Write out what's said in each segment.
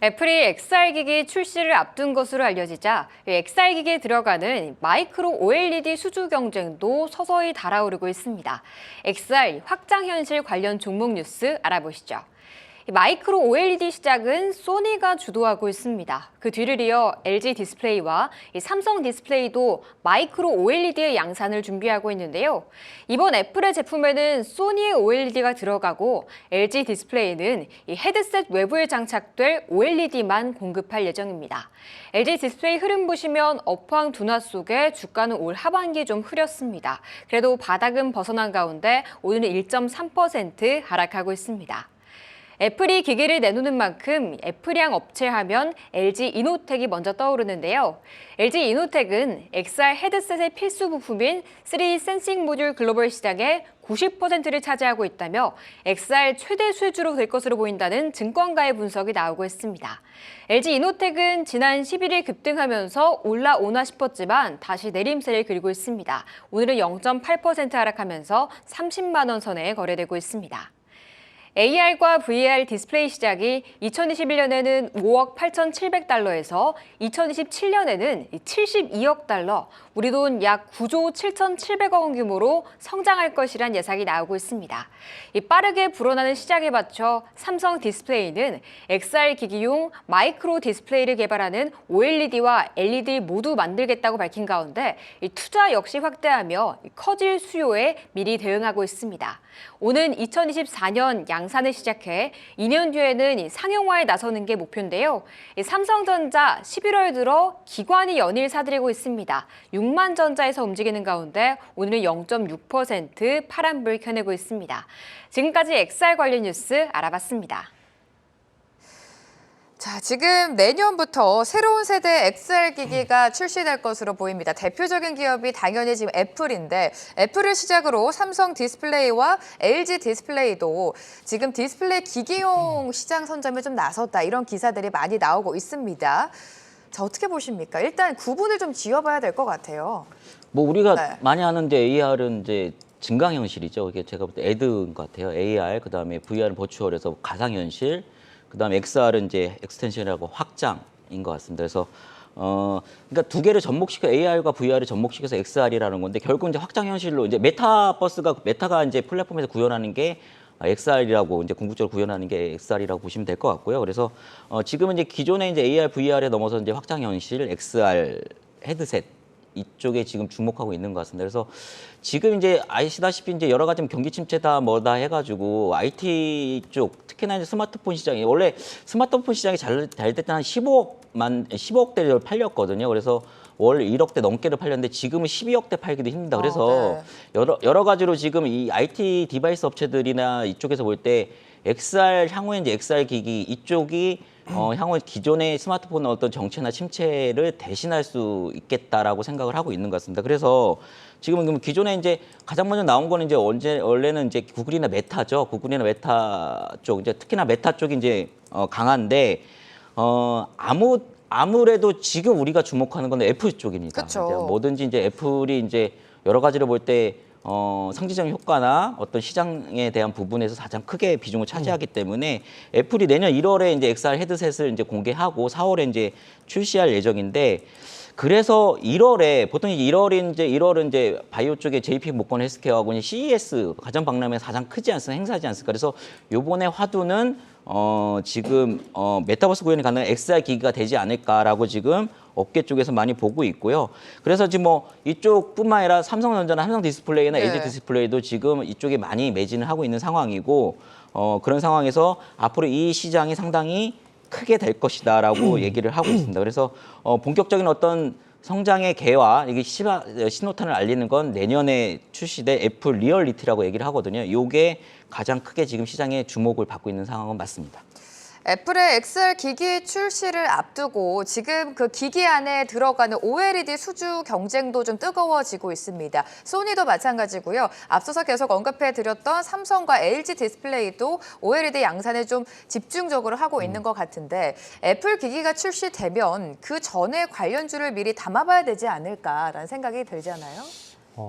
애플이 XR 기기 출시를 앞둔 것으로 알려지자 XR 기기에 들어가는 마이크로 OLED 수주 경쟁도 서서히 달아오르고 있습니다. XR 확장현실 관련 종목 뉴스 알아보시죠. 마이크로 OLED 시작은 소니가 주도하고 있습니다. 그 뒤를 이어 LG 디스플레이와 삼성 디스플레이도 마이크로 OLED의 양산을 준비하고 있는데요. 이번 애플의 제품에는 소니의 OLED가 들어가고 LG 디스플레이는 이 헤드셋 외부에 장착될 OLED만 공급할 예정입니다. LG 디스플레이 흐름 보시면 업황 둔화 속에 주가는 올 하반기 좀 흐렸습니다. 그래도 바닥은 벗어난 가운데 오늘은 1.3% 하락하고 있습니다. 애플이 기기를 내놓는 만큼 애플향 업체 하면 LG 이노텍이 먼저 떠오르는데요. LG 이노텍은 XR 헤드셋의 필수 부품인 3D 센싱 모듈 글로벌 시장의 90%를 차지하고 있다며 XR 최대 수혜주로 될 것으로 보인다는 증권가의 분석이 나오고 있습니다. LG 이노텍은 지난 11일 급등하면서 올라오나 싶었지만 다시 내림세를 그리고 있습니다. 오늘은 0.8% 하락하면서 30만 원 선에 거래되고 있습니다. AR과 VR 디스플레이 시작이 2021년에는 5억 8,700달러에서 2027년에는 72억 달러, 우리 돈 약 9조 7,700억 원 규모로 성장할 것이란 예상이 나오고 있습니다. 이 빠르게 불어나는 시장에 맞춰 삼성 디스플레이는 XR 기기용 마이크로 디스플레이를 개발하는 OLED와 LED 모두 만들겠다고 밝힌 가운데 이 투자 역시 확대하며 커질 수요에 미리 대응하고 있습니다. 오는 2024년 양산을 시작해 2년 뒤에는 상용화에 나서는 게 목표인데요. 삼성전자 11월 들어 기관이 연일 사들이고 있습니다. 6만 전자에서 움직이는 가운데 오늘은 0.6% 파란불 켜내고 있습니다. 지금까지 XR 관련 뉴스 알아봤습니다. 자, 지금 내년부터 새로운 세대 XR 기기가 출시될 것으로 보입니다. 대표적인 기업이 당연히 지금 애플인데 애플을 시작으로 삼성 디스플레이와 LG 디스플레이도 지금 디스플레이 기기용 시장 선점에 좀 나섰다. 이런 기사들이 많이 나오고 있습니다. 자, 어떻게 보십니까? 일단 구분을 좀 지어봐야 될 것 같아요. 뭐 우리가 네. 많이 아는 이제 AR은 이제 증강현실이죠. 이게 제가 볼 때 애드인 것 같아요. AR, 그다음에 VR은 버추얼에서 가상현실, 그다음에 XR은 이제 엑스텐션이라고 확장인 것 같습니다. 그래서 그러니까 두 개를 접목시켜 AR과 VR을 접목시켜서 XR이라는 건데 결국 이제 확장현실로 이제 메타가 이제 플랫폼에서 구현하는 게 XR이라고 이제 궁극적으로 구현하는 게 XR이라고 보시면 될 것 같고요. 그래서 지금은 이제 기존에 이제 AR, VR에 넘어서 이제 확장현실, XR 헤드셋 이쪽에 지금 주목하고 있는 것 같습니다. 그래서 지금 이제 아시다시피 이제 여러 가지 경기 침체다 뭐다 해가지고 IT 쪽 특히나 이제 스마트폰 시장이 원래 스마트폰 시장이 잘 될 때는 한 15억대를 팔렸거든요. 그래서 월 1억대 넘게를 팔렸는데 지금은 12억대 팔기도 힘들다. 그래서 네. 여러 가지로 지금 이 IT 디바이스 업체들이나 이쪽에서 볼 때 XR 향후에 이제 XR 기기 이쪽이 향후 기존의 스마트폰 어떤 정체나 침체를 대신할 수 있겠다라고 생각을 하고 있는 것 같습니다. 그래서 지금은 기존에 이제 가장 먼저 나온 거는 이제 원래는 이제 구글이나 메타죠. 구글이나 메타 쪽 이제 특히나 메타 쪽이 이제 강한데 아무래도 지금 우리가 주목하는 건 애플 쪽입니다. 그쵸. 이제 뭐든지 이제 애플이 이제 여러 가지로 볼 때 상징적인 효과나 어떤 시장에 대한 부분에서 가장 크게 비중을 차지하기 때문에 애플이 내년 1월에 이제 XR 헤드셋을 이제 공개하고 4월에 이제 출시할 예정인데 그래서 1월에 보통 1월은 이제 바이오 쪽에 JP 모건 헬스케어하고 이제 CES 가전 박람회에서 가장 크지 않습니까? 행사지 않습니까? 그래서 요번에 화두는 지금 메타버스 구현이 가능한 XR 기기가 되지 않을까라고 지금 업계 쪽에서 많이 보고 있고요. 그래서 지금 뭐 이쪽뿐만 아니라 삼성전자나 삼성 디스플레이나 네. LG 디스플레이도 지금 이쪽에 많이 매진을 하고 있는 상황이고 그런 상황에서 앞으로 이 시장이 상당히 크게 될 것이다라고 얘기를 하고 있습니다. 그래서 본격적인 어떤 성장의 개와 이게 신호탄을 알리는 건 내년에 출시될 애플 리얼리티라고 얘기를 하거든요. 이게 가장 크게 지금 시장에 주목을 받고 있는 상황은 맞습니다. 애플의 XR 기기 출시를 앞두고 지금 그 기기 안에 들어가는 OLED 수주 경쟁도 좀 뜨거워지고 있습니다. 소니도 마찬가지고요. 앞서서 계속 언급해드렸던 삼성과 LG 디스플레이도 OLED 양산에 좀 집중적으로 하고 있는 것 같은데 애플 기기가 출시되면 그 전에 관련주를 미리 담아봐야 되지 않을까라는 생각이 들잖아요.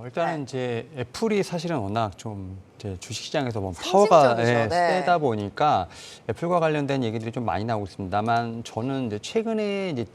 일단은 네. 이제 애플이 사실은 워낙 좀 이제 주식시장에서 뭐 파워가 상징적이죠. 네. 세다 보니까 애플과 관련된 얘기들이 좀 많이 나오고 있습니다만 저는 이제 최근에 이제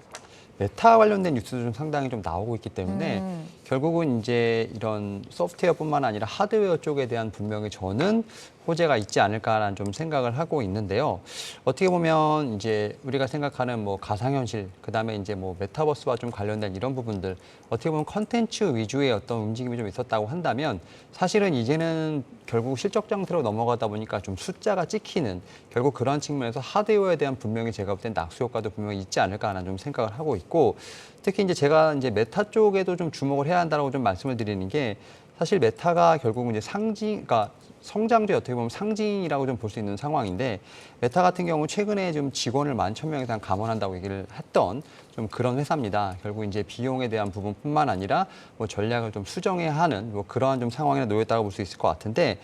메타 관련된 뉴스도 좀 상당히 좀 나오고 있기 때문에 결국은 이제 이런 소프트웨어뿐만 아니라 하드웨어 쪽에 대한 분명히 저는 호재가 있지 않을까라는 좀 생각을 하고 있는데요. 어떻게 보면 이제 우리가 생각하는 뭐 가상현실, 그다음에 이제 뭐 메타버스와 좀 관련된 이런 부분들, 어떻게 보면 컨텐츠 위주의 어떤 움직임이 좀 있었다고 한다면 사실은 이제는 결국 실적 장세로 넘어가다 보니까 좀 숫자가 찍히는 결국 그런 측면에서 하드웨어에 대한 분명히 제가 볼 땐 낙수 효과도 분명히 있지 않을까라는 좀 생각을 하고 있고, 특히 이제 제가 이제 메타 쪽에도 좀 주목을 해야 한다고 좀 말씀을 드리는 게, 사실 메타가 결국은 이제 그러니까 성장주의 어떻게 보면 상징이라고 좀 볼 수 있는 상황인데, 메타 같은 경우 최근에 좀 직원을 11,000명 이상 감원한다고 얘기를 했던 좀 그런 회사입니다. 결국 이제 비용에 대한 부분뿐만 아니라 뭐 전략을 좀 수정해야 하는 뭐 그러한 좀 상황에 놓였다고 볼 수 있을 것 같은데,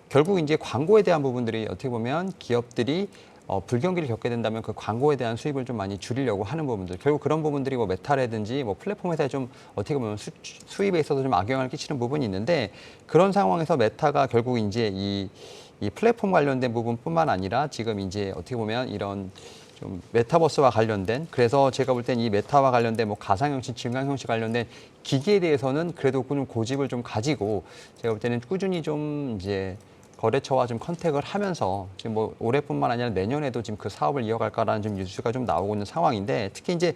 결국 이제 광고에 대한 부분들이 어떻게 보면 기업들이 불경기를 겪게 된다면 그 광고에 대한 수입을 좀 많이 줄이려고 하는 부분들, 결국 그런 부분들이 뭐 메타라든지 뭐 플랫폼 회사에 좀 어떻게 보면 수입에 있어서 좀 악영향을 끼치는 부분이 있는데, 그런 상황에서 메타가 결국 이제 이 플랫폼 관련된 부분뿐만 아니라 지금 이제 어떻게 보면 이런 좀 메타버스와 관련된, 그래서 제가 볼 땐 이 메타와 관련된 뭐 가상현실, 증강현실 관련된 기기에 대해서는 그래도 좀 고집을 좀 가지고 제가 볼 때는 꾸준히 좀 이제 거래처와 좀 컨택을 하면서 지금 뭐 올해뿐만 아니라 내년에도 지금 그 사업을 이어갈까라는 좀 뉴스가 좀 나오고 있는 상황인데, 특히 이제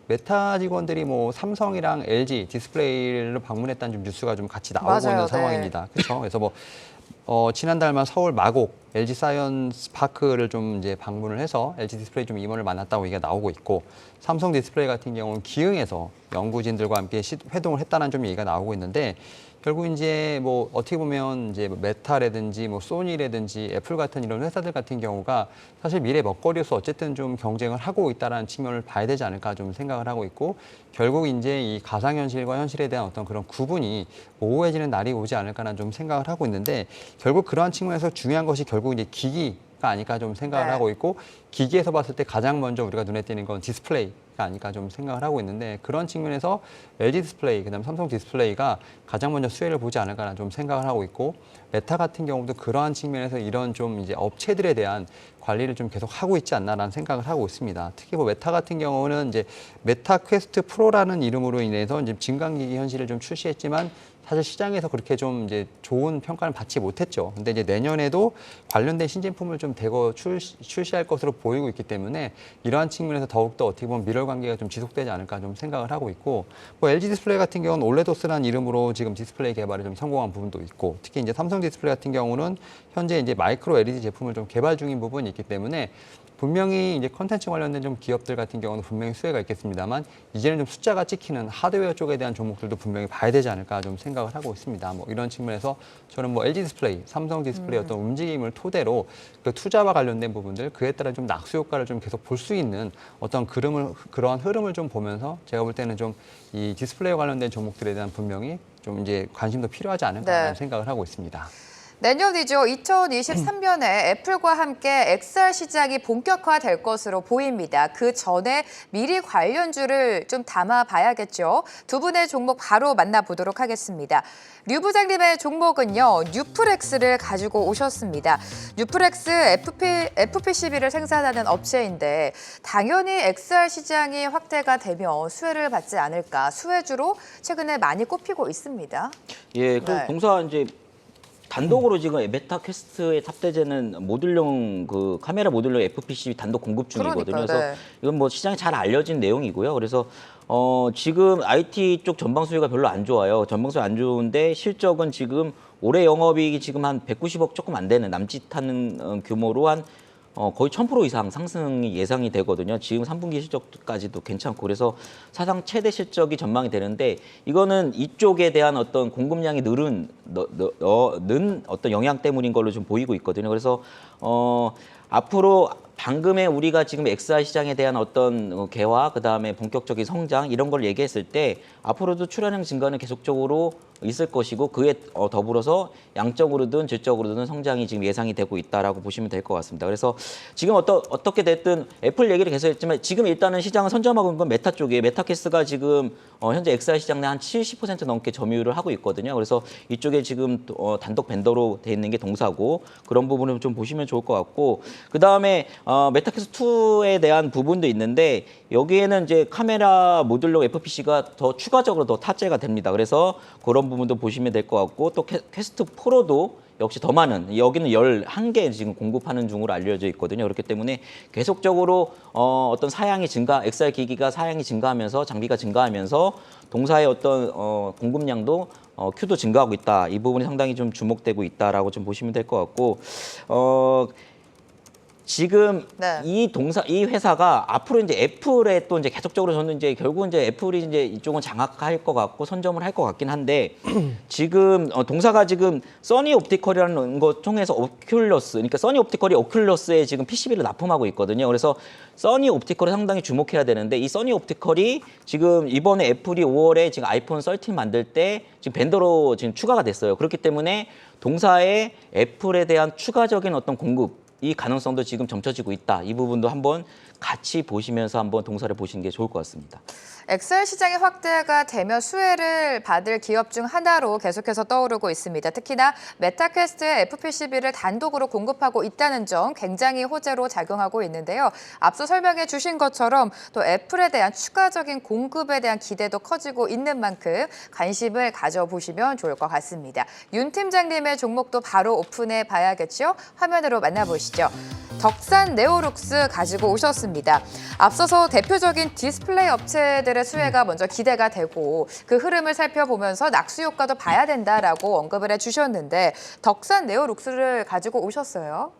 메타 직원들이 뭐 삼성이랑 LG 디스플레이를 방문했다는 좀 뉴스가 좀 같이 나오고 맞아요. 있는 네. 상황입니다. 그렇죠? 그래서 뭐 지난달만 서울 마곡 LG 사이언스 파크를 좀 이제 방문을 해서 LG 디스플레이 좀 임원을 만났다고 얘기가 나오고 있고, 삼성 디스플레이 같은 경우는 기흥에서 연구진들과 함께 회동을 했다는 좀 얘기가 나오고 있는데, 결국 이제 뭐 어떻게 보면 이제 메타라든지 뭐 소니라든지 애플 같은 이런 회사들 같은 경우가 사실 미래 먹거리로서 어쨌든 좀 경쟁을 하고 있다라는 측면을 봐야 되지 않을까 좀 생각을 하고 있고, 결국 이제 이 가상현실과 현실에 대한 어떤 그런 구분이 모호해지는 날이 오지 않을까라는 좀 생각을 하고 있는데, 결국 그러한 측면에서 중요한 것이 결국 이제 기기가 아닐까 좀 생각을 네. 하고 있고, 기기에서 봤을 때 가장 먼저 우리가 눈에 띄는 건 디스플레이가 아닐까 좀 생각을 하고 있는데, 그런 측면에서 LG 디스플레이, 그다음 삼성 디스플레이가 가장 먼저 수혜를 보지 않을까라는 좀 생각을 하고 있고, 메타 같은 경우도 그러한 측면에서 이런 좀 이제 업체들에 대한 관리를 좀 계속 하고 있지 않나라는 생각을 하고 있습니다. 특히 뭐 메타 같은 경우는 이제 메타 퀘스트 프로라는 이름으로 인해서 이제 증강기기 현실을 좀 출시했지만 사실 시장에서 그렇게 좀 이제 좋은 평가를 받지 못했죠. 근데 이제 내년에도 관련된 신제품을 좀 대거 출시할 것으로 보이고 있기 때문에 이러한 측면에서 더욱더 어떻게 보면 밀월 관계가 좀 지속되지 않을까 좀 생각을 하고 있고, 뭐 LG 디스플레이 같은 경우는 올레도스라는 이름으로 지금 디스플레이 개발에 좀 성공한 부분도 있고, 특히 이제 삼성 디스플레이 같은 경우는 현재 이제 마이크로 LED 제품을 좀 개발 중인 부분이 있기 때문에 분명히 이제 컨텐츠 관련된 좀 기업들 같은 경우는 분명히 수혜가 있겠습니다만, 이제는 좀 숫자가 찍히는 하드웨어 쪽에 대한 종목들도 분명히 봐야 되지 않을까 좀 생각을 하고 있습니다. 뭐 이런 측면에서 저는 뭐 LG 디스플레이, 삼성 디스플레이 어떤 움직임을 토대로 그 투자와 관련된 부분들, 그에 따라 좀 낙수 효과를 좀 계속 볼 수 있는 어떤 그러한 흐름을 좀 보면서 제가 볼 때는 좀 이 디스플레이와 관련된 종목들에 대한 분명히 좀 이제 관심도 필요하지 않을까 네. 생각을 하고 있습니다. 내년이죠. 2023년에 애플과 함께 XR 시장이 본격화될 것으로 보입니다. 그 전에 미리 관련주를 좀 담아봐야겠죠. 두 분의 종목 바로 만나보도록 하겠습니다. 류 부장님의 종목은요, 뉴플렉스를 가지고 오셨습니다. 뉴플렉스 FPCB를 생산하는 업체인데 당연히 XR 시장이 확대가 되면 수혜를 받지 않을까, 수혜주로 최근에 많이 꼽히고 있습니다. 예, 그 네. 동사 이제 단독으로 지금 메타 퀘스트에 탑재되는 모듈용 그 카메라 모듈용 FPCB 단독 공급 중이거든요. 그러니까요, 그래서 네. 이건 뭐 시장에 잘 알려진 내용이고요. 그래서 지금 IT 쪽 전방 수요가 별로 안 좋아요. 전방 수요 안 좋은데 실적은 지금 올해 영업이익이 지금 한 190억 조금 안 되는 남짓하는 규모로 한 거의 1000% 이상 상승이 예상이 되거든요. 지금 3분기 실적까지도 괜찮고, 그래서 사상 최대 실적이 전망이 되는데, 이거는 이쪽에 대한 어떤 공급량이 늘은 어떤 영향 때문인 걸로 좀 보이고 있거든요. 그래서 앞으로 방금의 우리가 지금 XR 시장에 대한 어떤 개화, 그다음에 본격적인 성장 이런 걸 얘기했을 때 앞으로도 출하량 증가는 계속적으로 있을 것이고 그에 더불어서 양적으로든 질적으로든 성장이 지금 예상이 되고 있다라고 보시면 될 것 같습니다. 그래서 지금 어떻게 됐든 애플 얘기를 계속 했지만 지금 일단은 시장을 선점하고 있는 건 메타 쪽이에요. 메타캐스가 지금 현재 XR 시장 내 한 70% 넘게 점유율을 하고 있거든요. 그래서 이쪽에 지금 단독 벤더로 돼 있는 게 동사고 그런 부분을 좀 보시면 좋을 것 같고 그다음에 메타캐스트 2에 대한 부분도 있는데 여기에는 이제 카메라 모듈용 FPC가 더 추가적으로 더 탑재가 됩니다. 그래서 그런 부분도 보시면 될 것 같고 또 퀘스트 프로도 역시 더 많은 여기는 11개 지금 공급하는 중으로 알려져 있거든요. 그렇기 때문에 계속적으로 어떤 사양이 증가, XR 기기가 사양이 증가하면서 장비가 증가하면서 동사의 어떤 공급량도 Q도 증가하고 있다. 이 부분이 상당히 좀 주목되고 있다라고 좀 보시면 될 것 같고 지금 네. 이 회사가 앞으로 이제 애플에 또 이제 계속적으로 저는 이제 결국 이제 애플이 이제 이쪽은 장악할 것 같고 선점을 할 것 같긴 한데 지금 동사가 지금 써니 옵티컬이라는 거 통해서 오큘러스 그러니까 써니 옵티컬이 오큘러스에 지금 PCB를 납품하고 있거든요. 그래서 써니 옵티컬을 상당히 주목해야 되는데 이 써니 옵티컬이 지금 이번에 애플이 5월에 지금 아이폰 13 만들 때 지금 벤더로 지금 추가가 됐어요. 그렇기 때문에 동사의 애플에 대한 추가적인 어떤 공급 이 가능성도 지금 점쳐지고 있다. 이 부분도 한번 같이 보시면서 한번 동사를 보시는 게 좋을 것 같습니다. XR 시장의 확대가 되며 수혜를 받을 기업 중 하나로 계속해서 떠오르고 있습니다. 특히나 메타퀘스트의 FPCB를 단독으로 공급하고 있다는 점 굉장히 호재로 작용하고 있는데요. 앞서 설명해 주신 것처럼 또 애플에 대한 추가적인 공급에 대한 기대도 커지고 있는 만큼 관심을 가져보시면 좋을 것 같습니다. 윤 팀장님의 종목도 바로 오픈해 봐야겠죠? 화면으로 만나보시죠. 덕산 네오룩스 가지고 오셨습니다. 앞서서 대표적인 디스플레이 업체들의 수혜가 먼저 기대가 되고 그 흐름을 살펴보면서 낙수 효과도 봐야 된다라고 언급을 해주셨는데 덕산 네오룩스를 가지고 오셨어요.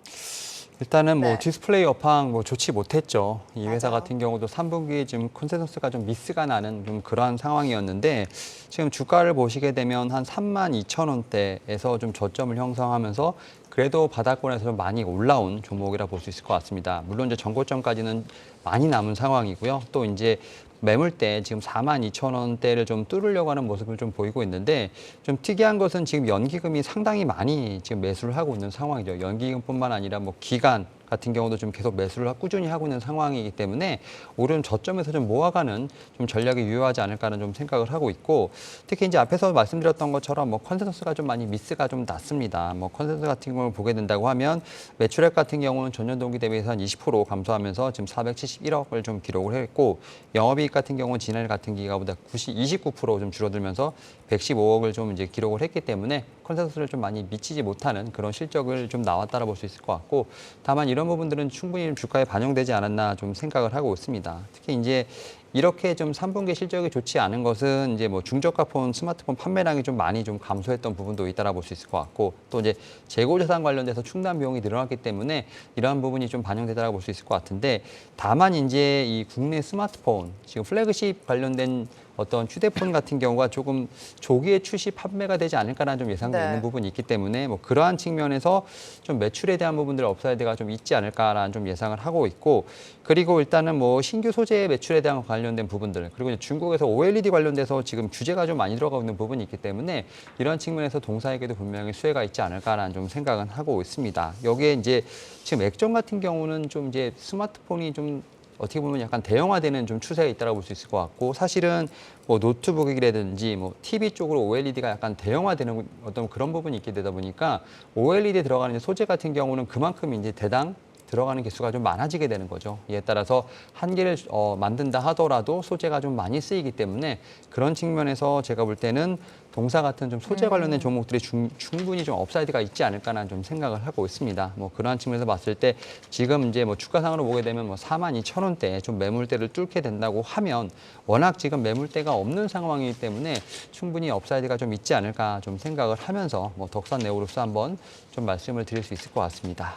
일단은 뭐 네. 디스플레이 업황 뭐 좋지 못했죠. 이 회사 맞아요. 같은 경우도 3분기에 지금 컨센서스가 좀 미스가 나는 좀 그러한 상황이었는데 지금 주가를 보시게 되면 한 32,000원대에서 좀 저점을 형성하면서 그래도 바닥권에서 좀 많이 올라온 종목이라 볼 수 있을 것 같습니다. 물론 이제 전고점까지는 많이 남은 상황이고요. 또 이제 매물대 지금 42,000원대를 좀 뚫으려고 하는 모습을 좀 보이고 있는데 좀 특이한 것은 지금 연기금이 상당히 많이 지금 매수를 하고 있는 상황이죠. 연기금뿐만 아니라 뭐 기관 같은 경우도 좀 계속 매수를 꾸준히 하고 있는 상황이기 때문에 오른 저점에서 좀 모아가는 좀 전략이 유효하지 않을까는 좀 생각을 하고 있고 특히 이제 앞에서 말씀드렸던 것처럼 뭐 컨센서스가 좀 많이 미스가 좀 났습니다. 뭐 컨센서스 같은 경우를 보게 된다고 하면 매출액 같은 경우는 전년 동기 대비해서 한 20% 감소하면서 지금 471억을 좀 기록을 했고 영업이익 같은 경우는 지난해 같은 기간보다 29% 좀 줄어들면서 115억을 좀 이제 기록을 했기 때문에 컨센서스를 좀 많이 미치지 못하는 그런 실적을 좀 나왔다라 볼 수 있을 것 같고 다만 이런 부분들은 충분히 주가에 반영되지 않았나 좀 생각을 하고 있습니다. 특히 이제 이렇게 좀 3분기 실적이 좋지 않은 것은 이제 뭐 중저가 폰 스마트폰 판매량이 좀 많이 좀 감소했던 부분도 있다라 볼 수 있을 것 같고 또 이제 재고 자산 관련돼서 충당 비용이 늘어났기 때문에 이러한 부분이 좀 반영되다라고 볼 수 있을 것 같은데 다만 이제 이 국내 스마트폰 지금 플래그십 관련된 어떤 휴대폰 같은 경우가 조금 조기에 출시 판매가 되지 않을까라는 좀 예상도 네. 있는 부분이 있기 때문에 뭐 그러한 측면에서 좀 매출에 대한 부분들 업사이드가 좀 있지 않을까라는 좀 예상을 하고 있고 그리고 일단은 뭐 신규 소재 매출에 대한 관련된 부분들 그리고 이제 중국에서 OLED 관련돼서 지금 규제가 좀 많이 들어가고 있는 부분이 있기 때문에 이런 측면에서 동사에게도 분명히 수혜가 있지 않을까라는 좀 생각은 하고 있습니다. 여기에 이제 지금 액정 같은 경우는 좀 이제 스마트폰이 좀 어떻게 보면 약간 대형화되는 좀 추세가 있다고 볼 수 있을 것 같고 사실은 뭐 노트북이라든지 뭐 TV 쪽으로 OLED가 약간 대형화되는 어떤 그런 부분이 있게 되다 보니까 OLED에 들어가는 소재 같은 경우는 그만큼 이제 대당 들어가는 개수가 좀 많아지게 되는 거죠. 이에 따라서 한 개를 만든다 하더라도 소재가 좀 많이 쓰이기 때문에 그런 측면에서 제가 볼 때는 동사 같은 좀 소재 관련된 종목들이 충분히 좀 업사이드가 있지 않을까라는 좀 생각을 하고 있습니다. 뭐 그러한 측면에서 봤을 때 지금 이제 뭐 주가상으로 보게 되면 뭐 42,000원대 좀 매물대를 뚫게 된다고 하면 워낙 지금 매물대가 없는 상황이기 때문에 충분히 업사이드가 좀 있지 않을까 좀 생각을 하면서 뭐 덕산 네오룩스 한번 좀 말씀을 드릴 수 있을 것 같습니다.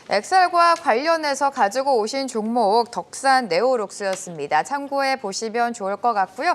XR과 관련해서 가지고 오신 종목 덕산 네오룩스였습니다. 참고해 보시면 좋을 것 같고요.